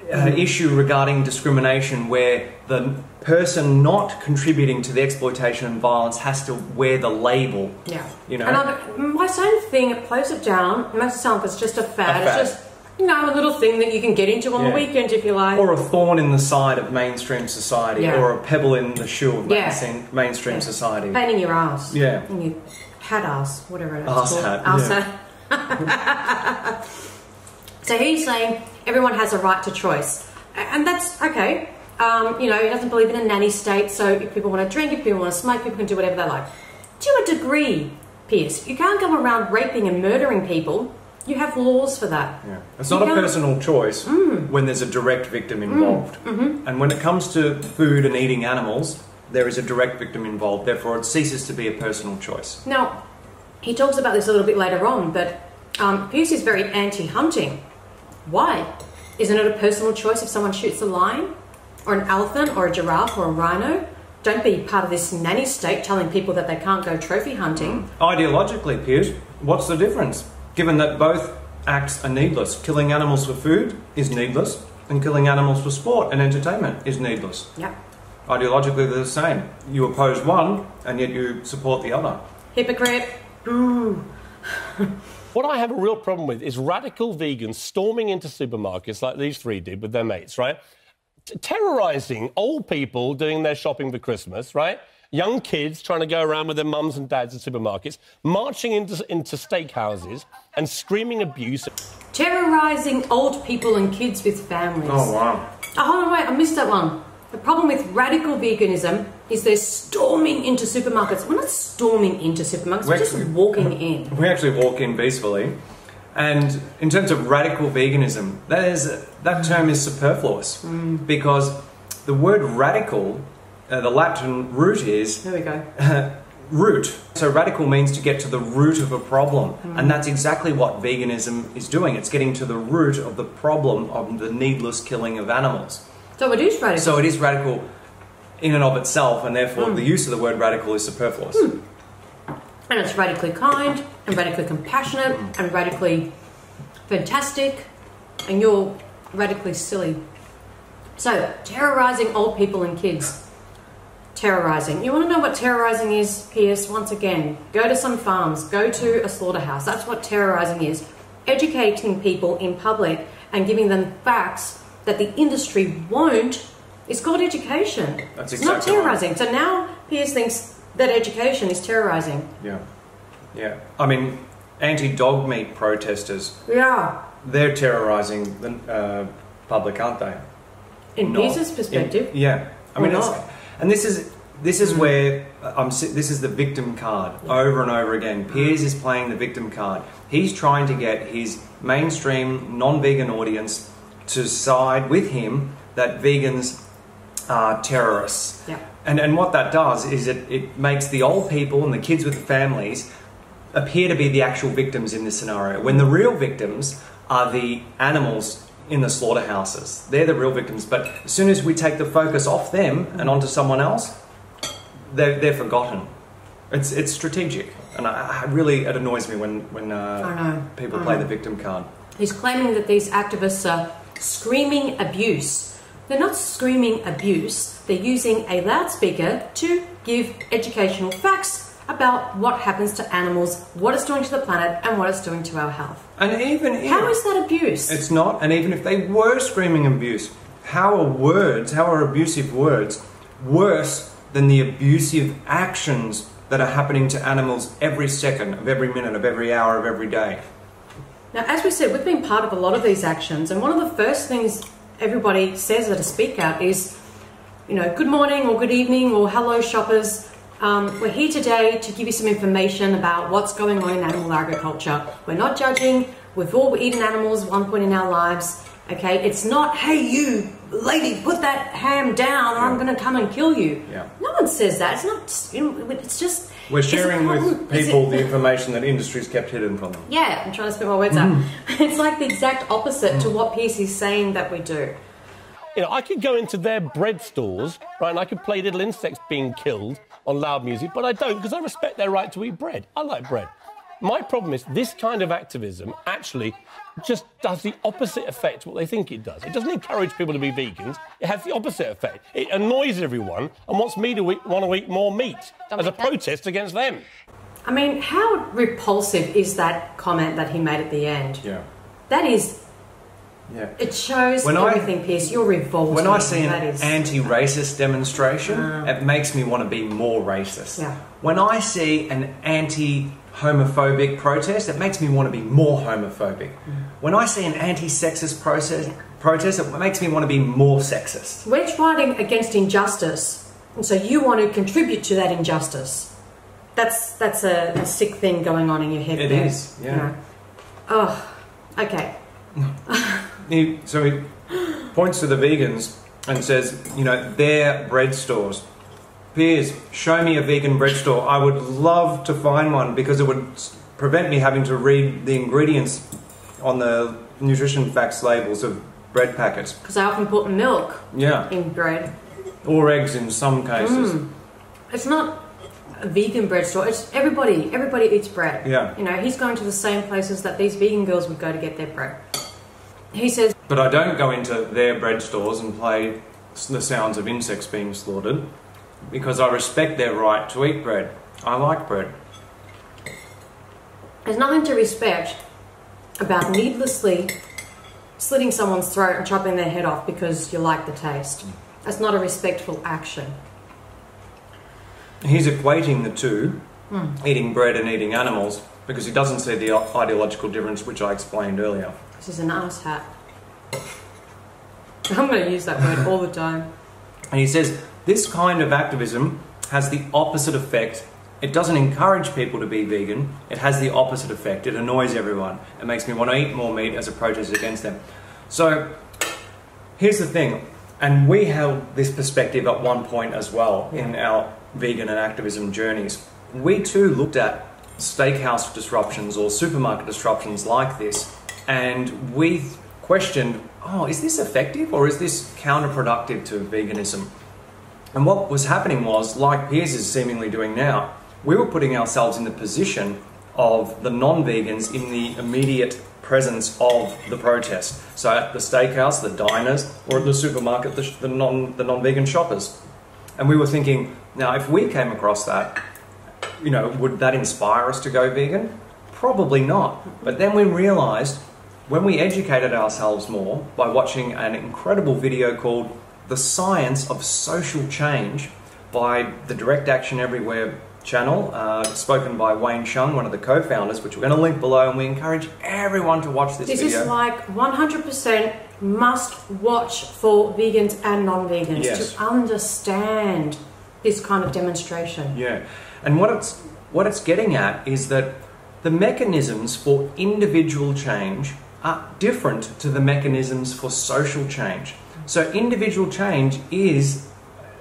issue regarding discrimination where the person not contributing to the exploitation and violence has to wear the label. Yeah. You know? And my same thing, it close it down. It makes it sound like it's just a fad. It's just, you know, a little thing that you can get into on the weekend if you like. Or a thorn in the side of mainstream society, or a pebble in the shoe of mainstream society. Pain in your ass. Yeah. In your hat ass, whatever it's Ass called. hat. Ass Yeah. hat. So he's saying everyone has a right to choice. And that's okay. You know, he doesn't believe in a nanny state, so if people want to drink, if people want to smoke, people can do whatever they like. To a degree, Piers, you can't go around raping and murdering people. You have laws for that. Yeah. It's not a personal choice when there's a direct victim involved. And when it comes to food and eating animals, there is a direct victim involved. Therefore, it ceases to be a personal choice. Now, he talks about this a little bit later on, but Piers is very anti-hunting. Why? Isn't it a personal choice if someone shoots a lion or an elephant or a giraffe or a rhino? Don't be part of this nanny state telling people that they can't go trophy hunting. Ideologically, Piers, what's the difference? Given that both acts are needless. Killing animals for food is needless, and killing animals for sport and entertainment is needless. Yep. Ideologically, they're the same. You oppose one, and yet you support the other. Hypocrite. Ooh. What I have a real problem with is radical vegans storming into supermarkets like these three did with their mates, right? Terrorising old people doing their shopping for Christmas, right? Young kids trying to go around with their mums and dads in supermarkets, marching into steakhouses and screaming abuse. Terrorising old people and kids with families. Oh, wow. Oh, hold on, wait, I missed that one. The problem with radical veganism is they're storming into supermarkets. We're not storming into supermarkets, we're just walking in. We actually walk in peacefully. And in terms of radical veganism, that term is superfluous because the word radical, the Latin root is... There we go. Root. So radical means to get to the root of a problem. And that's exactly what veganism is doing. It's getting to the root of the problem of the needless killing of animals. So it is radical. So it is radical in and of itself, and therefore the use of the word radical is superfluous. And it's radically kind, and radically compassionate, and radically fantastic, and you're radically silly. So, terrorising old people and kids. Terrorising. You want to know what terrorising is, Piers? Once again, go to some farms, go to a slaughterhouse. That's what terrorising is. Educating people in public and giving them facts that the industry won't is called education. That's it's exactly not terrorising. right. So now Piers thinks that education is terrorising. Yeah. Yeah. I mean, anti-dog meat protesters, Yeah. they're terrorising the public, aren't they? In Piers' perspective. Yeah. I mean, Or it's, not. and this is where this is the victim card over and over again. Piers is playing the victim card. He's trying to get his mainstream non-vegan audience to side with him that vegans are terrorists. Yeah. And what that does is it makes the old people and the kids with the families appear to be the actual victims in this scenario, when the real victims are the animals in the slaughterhouses. They're the real victims, but as soon as we take the focus off them and onto someone else, they're forgotten. It's strategic, and it annoys me when people play the victim card. He's claiming that these activists are screaming abuse. They're not screaming abuse, they're using a loudspeaker to give educational facts about what happens to animals, what it's doing to the planet, and what it's doing to our health. And even if... How is that abuse? It's not, and even if they were screaming abuse, how are abusive words worse than the abusive actions that are happening to animals every second of every minute of every hour of every day? Now, as we said, we've been part of a lot of these actions, and one of the first things everybody says at a speak out is, you know, good morning or good evening or hello shoppers. We're here today to give you some information about what's going on in animal agriculture. We're not judging. We've all eaten animals at one point in our lives. Okay, it's not, hey, you lady, put that ham down or I'm going to come and kill you. Yeah. No one says that. It's not, you know, it's just... We're sharing with people the information that industry's kept hidden from them. Yeah, I'm trying to spit my words out. It's like the exact opposite to what Piers is saying that we do. You know, I could go into their bread stores, right, and I could play little insects being killed on loud music, but I don't because I respect their right to eat bread. I like bread. My problem is this kind of activism actually just does the opposite effect to what they think it does. It doesn't encourage people to be vegans. It has the opposite effect. It annoys everyone and wants me to want to eat more meat as a protest against them. I mean, how repulsive is that comment that he made at the end? Yeah. That is... Yeah. It shows everything, Piers. You're revolting. When I see an anti-racist demonstration, it makes me want to be more racist. Yeah. When I see an homophobic protest, it makes me want to be more homophobic. When I see an anti-sexist protest, it makes me want to be more sexist. We're fighting against injustice, and so you want to contribute to that injustice. That's a sick thing going on in your head. It there. is, yeah. You know? Oh, okay. So he points to the vegans and says, you know, their bread stores. Piers, show me a vegan bread store. I would love to find one because it would prevent me having to read the ingredients on the nutrition facts labels of bread packets. Because I often put milk in bread. Or eggs in some cases. It's not a vegan bread store. It's everybody eats bread. Yeah. You know, he's going to the same places that these vegan girls would go to get their bread. He says... But I don't go into their bread stores and play the sounds of insects being slaughtered because I respect their right to eat bread. I like bread. There's nothing to respect about needlessly slitting someone's throat and chopping their head off because you like the taste. That's not a respectful action. He's equating the two, eating bread and eating animals, because he doesn't see the ideological difference which I explained earlier. This is an ass hat. I'm going to use that word all the time. And he says, this kind of activism has the opposite effect. It doesn't encourage people to be vegan. It has the opposite effect. It annoys everyone. It makes me want to eat more meat as a protest against them. So, here's the thing. And we held this perspective at one point as well in our vegan and activism journeys. We too looked at steakhouse disruptions or supermarket disruptions like this, and we questioned, oh, is this effective or is this counterproductive to veganism? And what was happening was, like Piers is seemingly doing now, we were putting ourselves in the position of the non-vegans in the immediate presence of the protest. So at the steakhouse, the diners, or at the supermarket, the non-vegan shoppers. And we were thinking, now if we came across that, you know, would that inspire us to go vegan? Probably not. But then we realised, when we educated ourselves more by watching an incredible video called The Science of Social Change by the Direct Action Everywhere channel, spoken by Wayne Shung, one of the co-founders, which we're going to link below, and we encourage everyone to watch this video. This is like 100% must watch for vegans and non-vegans to understand this kind of demonstration. Yeah, and what it's getting at is that the mechanisms for individual change are different to the mechanisms for social change. So individual change is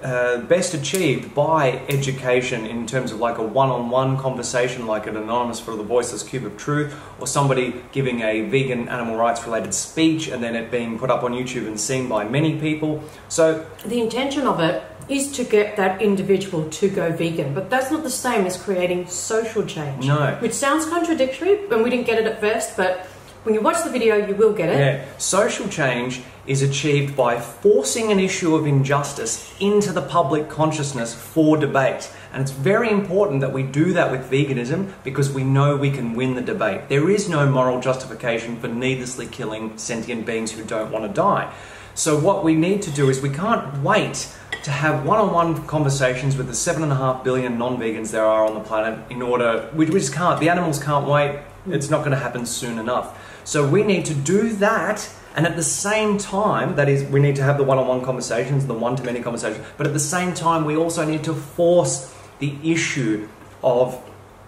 best achieved by education in terms of like a one-on-one conversation, like an Anonymous for the Voiceless Cube of Truth, or somebody giving a vegan animal rights related speech and then it being put up on YouTube and seen by many people. So the intention of it is to get that individual to go vegan, but that's not the same as creating social change. No. Which sounds contradictory, and we didn't get it at first, but when you watch the video, you will get it. Yeah. Social change is achieved by forcing an issue of injustice into the public consciousness for debate. And it's very important that we do that with veganism because we know we can win the debate. There is no moral justification for needlessly killing sentient beings who don't want to die. So what we need to do is we can't wait to have one-on-one conversations with the 7.5 billion non-vegans there are on the planet in order... We just can't. The animals can't wait. It's not going to happen soon enough. So we need to do that, and at the same time, that is, we need to have the one-on-one conversations, the one-to-many conversations, but at the same time, we also need to force the issue of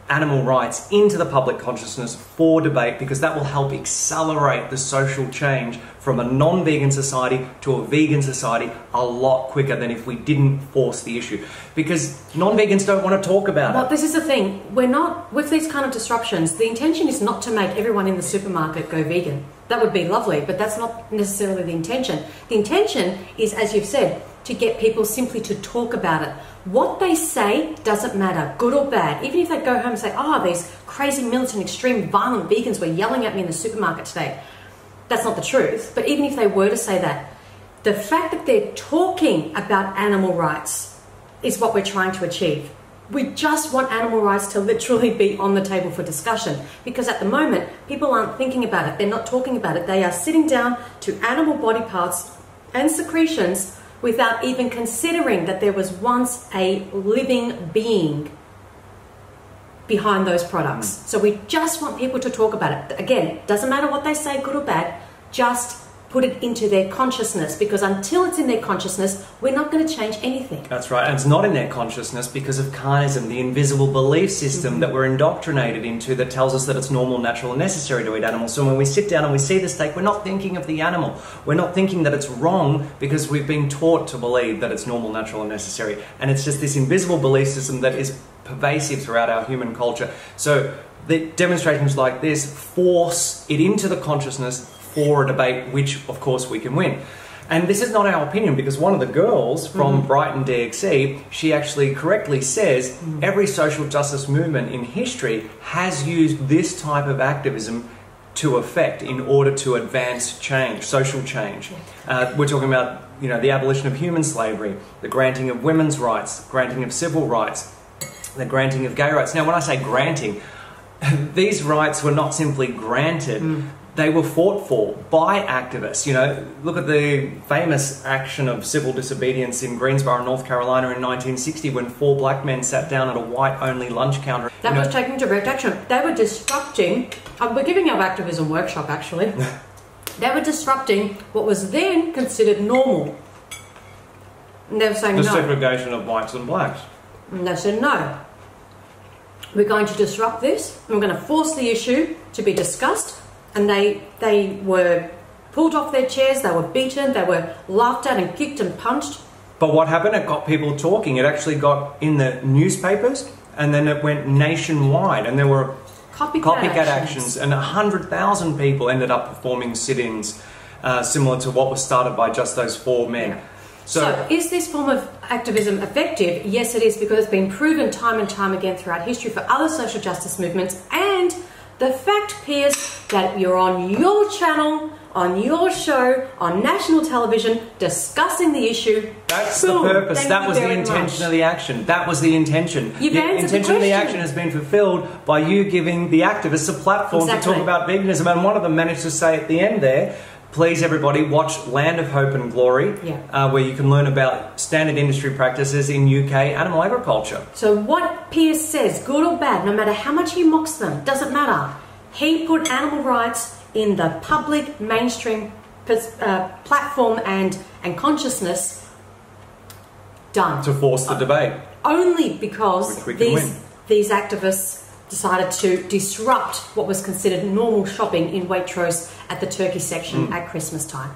animal rights into the public consciousness for debate, because that will help accelerate the social change from a non-vegan society to a vegan society a lot quicker than if we didn't force the issue. Because non-vegans don't want to talk about it. Well, this is the thing. We're not, with these kind of disruptions, the intention is not to make everyone in the supermarket go vegan. That would be lovely, but that's not necessarily the intention. The intention is, as you've said, to get people simply to talk about it. What they say doesn't matter, good or bad. Even if they go home and say, oh, these crazy, militant, extreme, violent vegans were yelling at me in the supermarket today. That's not the truth. But even if they were to say that, the fact that they're talking about animal rights is what we're trying to achieve. We just want animal rights to literally be on the table for discussion, because at the moment, people aren't thinking about it. They're not talking about it. They are sitting down to animal body parts and secretions without even considering that there was once a living being behind those products. So we just want people to talk about it. Again, doesn't matter what they say, good or bad, just put it into their consciousness, because until it's in their consciousness, we're not going to change anything. That's right, and it's not in their consciousness because of carnism, the invisible belief system that we're indoctrinated into that tells us that it's normal, natural and necessary to eat animals. So when we sit down and we see the steak, we're not thinking of the animal. We're not thinking that it's wrong because we've been taught to believe that it's normal, natural and necessary. And it's just this invisible belief system that is pervasive throughout our human culture. So the demonstrations like this force it into the consciousness for a debate, which of course we can win. And this is not our opinion, because one of the girls from Brighton DXE, she actually correctly says every social justice movement in history has used this type of activism to effect in order to advance change, social change. We're talking about, you know, the abolition of human slavery, the granting of women's rights, granting of civil rights, the granting of gay rights. Now, when I say granting, these rights were not simply granted, they were fought for by activists. You know, look at the famous action of civil disobedience in Greensboro, North Carolina in 1960 when 4 black men sat down at a white-only lunch counter. That was taking direct action. They were disrupting, we're giving our activism workshop actually, they were disrupting what was then considered normal. And they were saying the no. segregation of whites and blacks. And they said no. We're going to disrupt this, and we're going to force the issue to be discussed. And they were pulled off their chairs, they were beaten, they were laughed at and kicked and punched. But what happened? It got people talking. It actually got in the newspapers, and then it went nationwide, and there were copycat actions, and 100,000 people ended up performing sit-ins similar to what was started by just those 4 men. Yeah. So is this form of activism effective? Yes, it is, because it's been proven time and time again throughout history for other social justice movements. And the fact, Piers, that you're on your channel, on your show, on national television, discussing the issue. That's the purpose. That was the intention of the action. That was the intention. You've the answered intention the of the question. action has been fulfilled by you giving the activists a platform to talk about veganism. And one of them managed to say at the end there, please everybody watch Land of Hope and Glory, where you can learn about standard industry practices in UK animal agriculture. So what Piers says, good or bad, no matter how much he mocks them, doesn't matter. He put animal rights in the public mainstream platform and consciousness. Done. To force the debate. Only because Which we can win. these activists decided to disrupt what was considered normal shopping in Waitrose at the turkey section at Christmas time.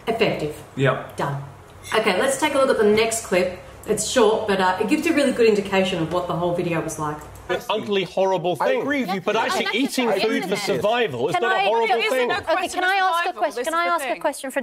Effective. Yeah. Done. Okay, let's take a look at the next clip. It's short, but it gives you a really good indication of what the whole video was like. It's an ugly, horrible thing. I agree with you, but actually eating food for survival is not a horrible thing. Okay, can I ask a question? Can I ask a question for...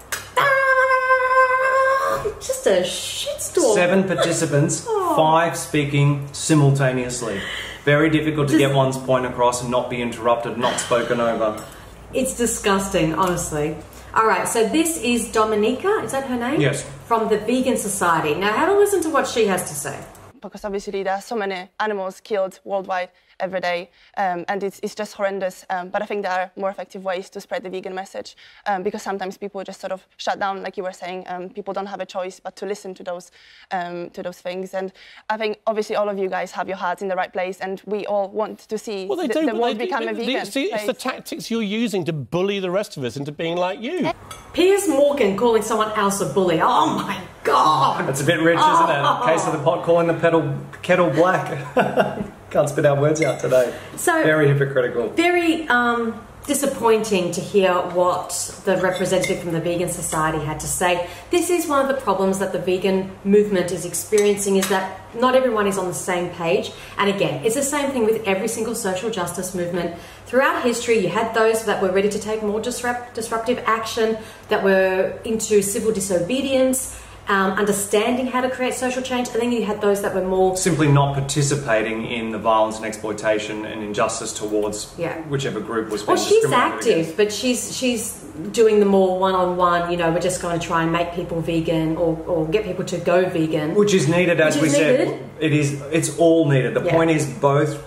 Just a shitstorm. 7 participants, 5 speaking simultaneously. Very difficult to get one's point across and not be interrupted, not spoken over. It's disgusting, honestly. All right, so this is Dominica, is that her name? Yes. From the Vegan Society. Now have a listen to what she has to say. Because obviously there are so many animals killed worldwide every day, and it's just horrendous. But I think there are more effective ways to spread the vegan message, because sometimes people just sort of shut down, like you were saying. People don't have a choice but to listen to those things. And I think obviously all of you guys have your hearts in the right place, and we all want to see the world become a vegan See, it's the tactics you're using to bully the rest of us into being like you. Piers Morgan calling someone else a bully. Oh my God! That's a bit rich, isn't it? Case of the pot calling the kettle black. Can't spit our words out today. So very hypocritical. Very disappointing to hear what the representative from the Vegan Society had to say. This is one of the problems that the vegan movement is experiencing, is that not everyone is on the same page. And again, it's the same thing with every single social justice movement. Throughout history, you had those that were ready to take more disruptive action, that were into civil disobedience, understanding how to create social change, and then you had those that were more simply not participating in the violence and exploitation and injustice towards whichever group was being she's discriminated active, against. but she's doing the more one-on-one, you know, we're just going to try and make people vegan or get people to go vegan. Which is needed, as we said. It's all needed. The point is both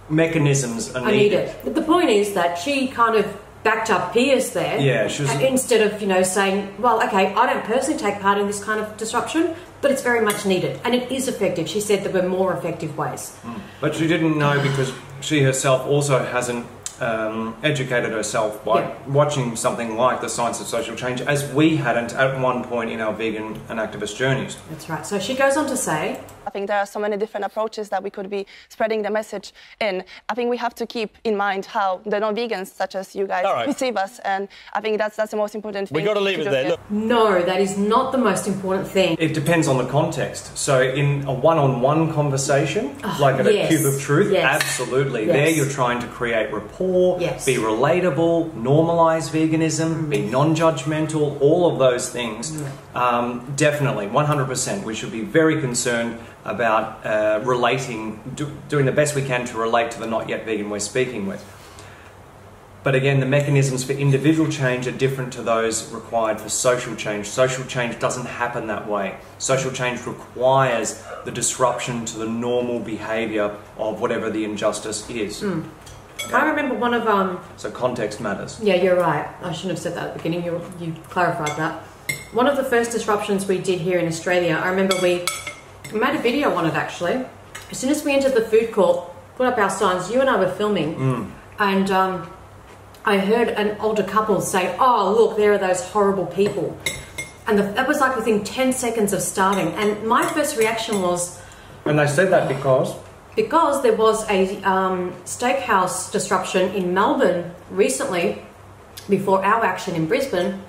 mechanisms are needed. But the point is that she kind of backed up Piers there. Yeah, she was... Instead of, you know, saying, well, okay, I don't personally take part in this kind of disruption, but it's very much needed. And it is effective. She said there were more effective ways. But she didn't know because she herself also hasn't educated herself by watching something like The Science of Social Change, as we hadn't at one point in our vegan and activist journeys. That's right. So she goes on to say, I think there are so many different approaches that we could be spreading the message in. I think we have to keep in mind how the non-vegans, such as you guys, perceive us, and I think that's the most important thing. We've got to leave it there. Look. No, that is not the most important thing. It depends on the context. So in a one-on-one conversation, like at a Cube of Truth, absolutely. There you're trying to create rapport, be relatable, normalise veganism, be non-judgmental, all of those things. Definitely, 100%. We should be very concerned about doing the best we can to relate to the not yet vegan we're speaking with. But again, the mechanisms for individual change are different to those required for social change. Social change doesn't happen that way. Social change requires the disruption to the normal behaviour of whatever the injustice is. Okay? I remember one of... So context matters. Yeah, you're right. I shouldn't have said that at the beginning. You clarified that. One of the first disruptions we did here in Australia, I remember we made a video on it actually. As soon as we entered the food court, put up our signs, you and I were filming, and I heard an older couple say, oh look, there are those horrible people. And that was like within 10 seconds of starting. And my first reaction was... And they said that because? Because there was a steakhouse disruption in Melbourne recently, before our action in Brisbane,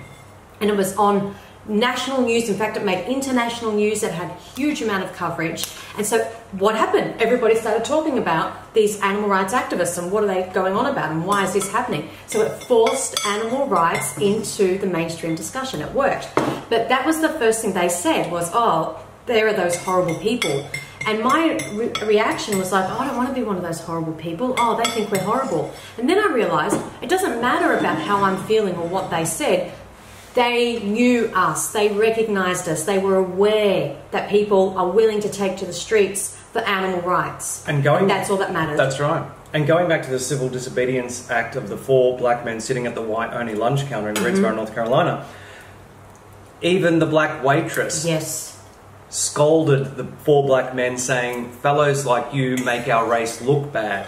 and it was on national news. In fact, it made international news. It had a huge amount of coverage. And so what happened? Everybody started talking about these animal rights activists and what are they going on about and why is this happening? So it forced animal rights into the mainstream discussion. It worked. But that was the first thing they said was, oh, there are those horrible people. And my reaction was like, oh, I don't want to be one of those horrible people. Oh, they think we're horrible. And then I realized it doesn't matter about how I'm feeling or what they said. They knew us, they recognised us, they were aware that people are willing to take to the streets for animal rights. And that's all that matters. That's right. And going back to the Civil Disobedience Act of the 4 black men sitting at the white-only lunch counter in Greensboro, North Carolina, even the black waitress scolded the 4 black men saying, fellows like you make our race look bad.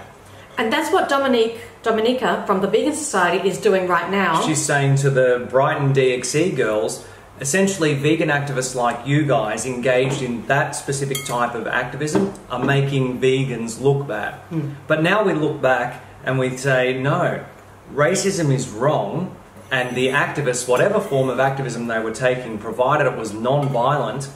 And that's what Dominica from the Vegan Society is doing right now. She's saying to the Brighton DXE girls, essentially vegan activists like you guys engaged in that specific type of activism are making vegans look bad. But now we look back and we say, no, racism is wrong, and the activists, whatever form of activism they were taking, provided it was non-violent,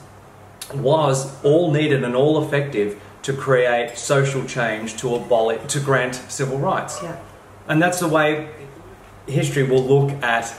was all needed and all effective to create social change, to grant civil rights. And that's the way history will look at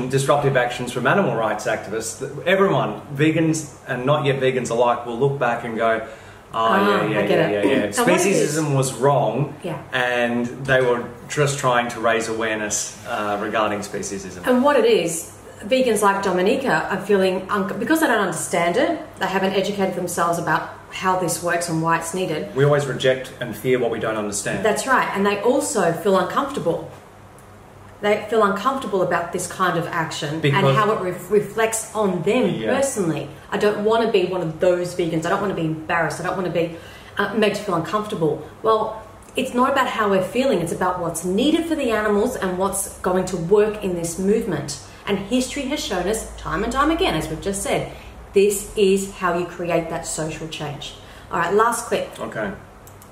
disruptive actions from animal rights activists. Everyone, vegans and not yet vegans alike, will look back and go, yeah. Speciesism was wrong, and they were just trying to raise awareness regarding speciesism. And what it is, vegans like Dominica are feeling, because they don't understand it, they haven't educated themselves about how this works and why it's needed. We always reject and fear what we don't understand. That's right, and they also feel uncomfortable. They feel uncomfortable about this kind of action and how it reflects on them personally. I don't want to be one of those vegans. I don't want to be embarrassed. I don't want to be made to feel uncomfortable. Well, it's not about how we're feeling. It's about what's needed for the animals and what's going to work in this movement. And history has shown us time and time again, as we've just said, this is how you create that social change. All right, last clip. Okay.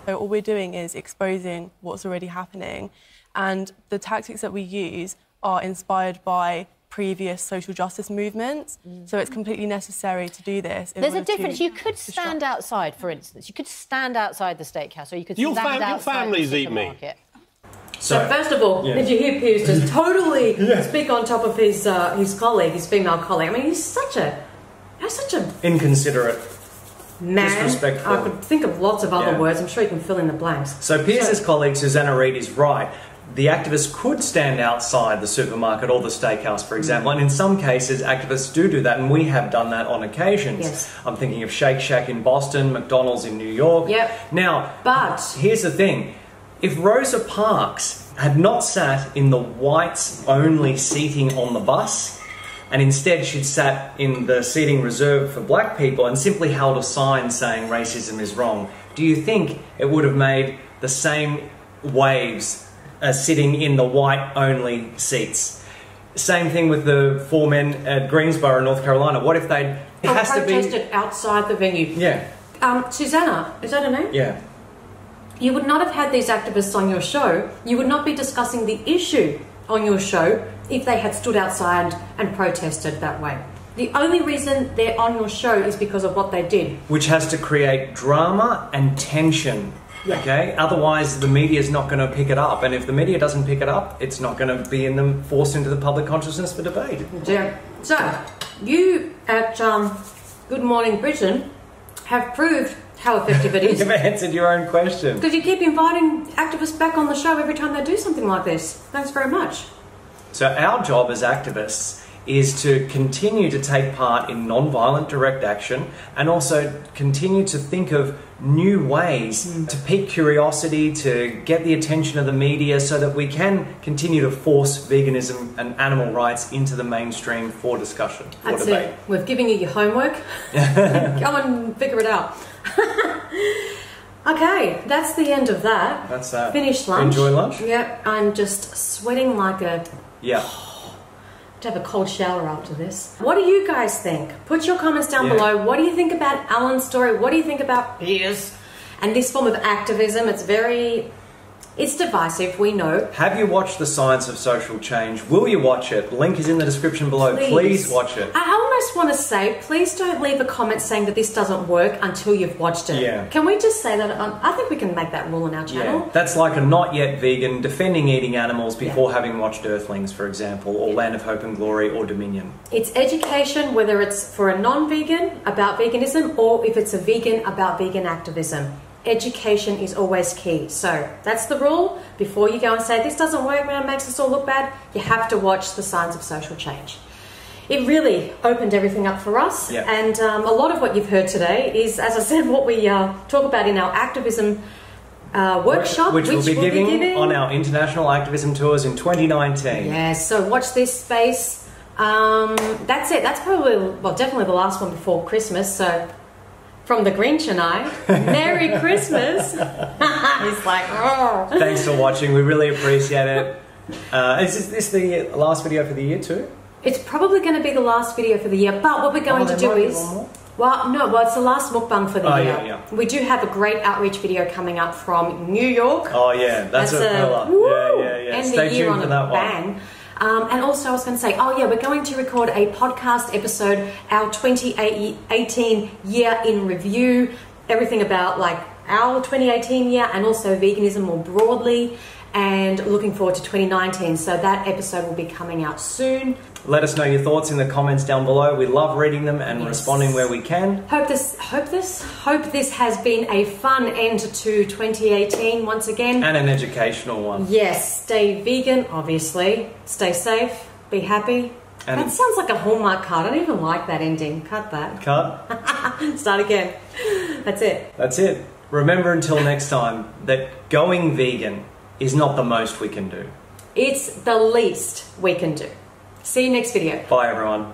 So all we're doing is exposing what's already happening, and the tactics that we use are inspired by previous social justice movements. So it's completely necessary to do this. There's a difference. You could stand outside, for instance. You could stand outside the steakhouse, or you could stand outside your families the eat meat. supermarket. So first of all, did you hear Piers just totally speak on top of his colleague, his female colleague? I mean, he's such a inconsiderate, man. Disrespectful. I could think of lots of other words. I'm sure you can fill in the blanks. So Piers's colleague Susanna Reid is right. The activists could stand outside the supermarket or the steakhouse, for example, and in some cases activists do that, and we have done that on occasions. I'm thinking of Shake Shack in Boston, McDonald's in New York. Now, but here's the thing. If Rosa Parks had not sat in the whites-only seating on the bus, and instead she'd sat in the seating reserved for black people and simply held a sign saying racism is wrong, do you think it would have made the same waves as sitting in the white-only seats? Same thing with the 4 men at Greensboro, North Carolina. What if they'd... It has to be... protested outside the venue. Yeah. Susanna, is that her name? Yeah. You would not have had these activists on your show. You would not be discussing the issue on your show if they had stood outside and protested that way. The only reason they're on your show is because of what they did. Which has to create drama and tension. Yeah. Okay? Otherwise, the media is not going to pick it up. And if the media doesn't pick it up, it's not going to be forced into the public consciousness for debate. Yeah. So, you at Good Morning Britain have proved how effective it is. You've answered your own question. Because you keep inviting activists back on the show every time they do something like this. Thanks very much. So our job as activists is to continue to take part in non-violent direct action and also continue to think of new ways to pique curiosity, to get the attention of the media so that we can continue to force veganism and animal rights into the mainstream for discussion, for That's debate. it. We've given you your homework. Come and figure it out. Okay, that's the end of that. That's that. Finished lunch. Enjoy lunch? Yep, I'm just sweating like a... Yeah. To have a cold shower after this. What do you guys think? Put your comments down below. What do you think about Alan's story? What do you think about Piers and this form of activism? It's divisive, we know. Have you watched The Science of Social Change? Will you watch it? Link is in the description below. Please watch it. I almost want to say, please don't leave a comment saying that this doesn't work until you've watched it. Yeah. Can we just say that? I think we can make that rule on our channel. Yeah. That's like a not yet vegan defending eating animals before having watched Earthlings, for example, or Land of Hope and Glory, or Dominion. It's education, whether it's for a non-vegan about veganism or if it's a vegan about vegan activism. Education is always key. So that's the rule. Before you go and say this doesn't work, man, it makes us all look bad, you have to watch The Signs of Social Change. It really opened everything up for us. Yep. And a lot of what you've heard today is, as I said, what we talk about in our activism workshop, which we'll be giving on our international activism tours in 2019. Yes, so watch this space. That's it. That's probably, well, definitely the last one before Christmas. So from the Grinch and I, Merry Christmas. He's like, oh. Thanks for watching. We really appreciate it. Is this the last video for the year too? It's probably going to be the last video for the year, but what we're going to do is... Well, it's the last mukbang for the year. Yeah. We do have a great outreach video coming up from New York. Oh yeah, that's a fella. Yeah. End Stay the year tuned on for a that bang. one. And also I was going to say, we're going to record a podcast episode, our 2018 year in review, everything about like our 2018 year and also veganism more broadly, and looking forward to 2019. So that episode will be coming out soon. Let us know your thoughts in the comments down below. We love reading them and responding where we can. Hope this has been a fun end to 2018 once again. And an educational one. Yes, stay vegan, obviously. Stay safe, be happy. And that sounds like a Hallmark card. I don't even like that ending. Cut that. Cut. Start again. That's it. That's it. Remember until next time that going vegan is not the most we can do. It's the least we can do. See you next video. Bye everyone.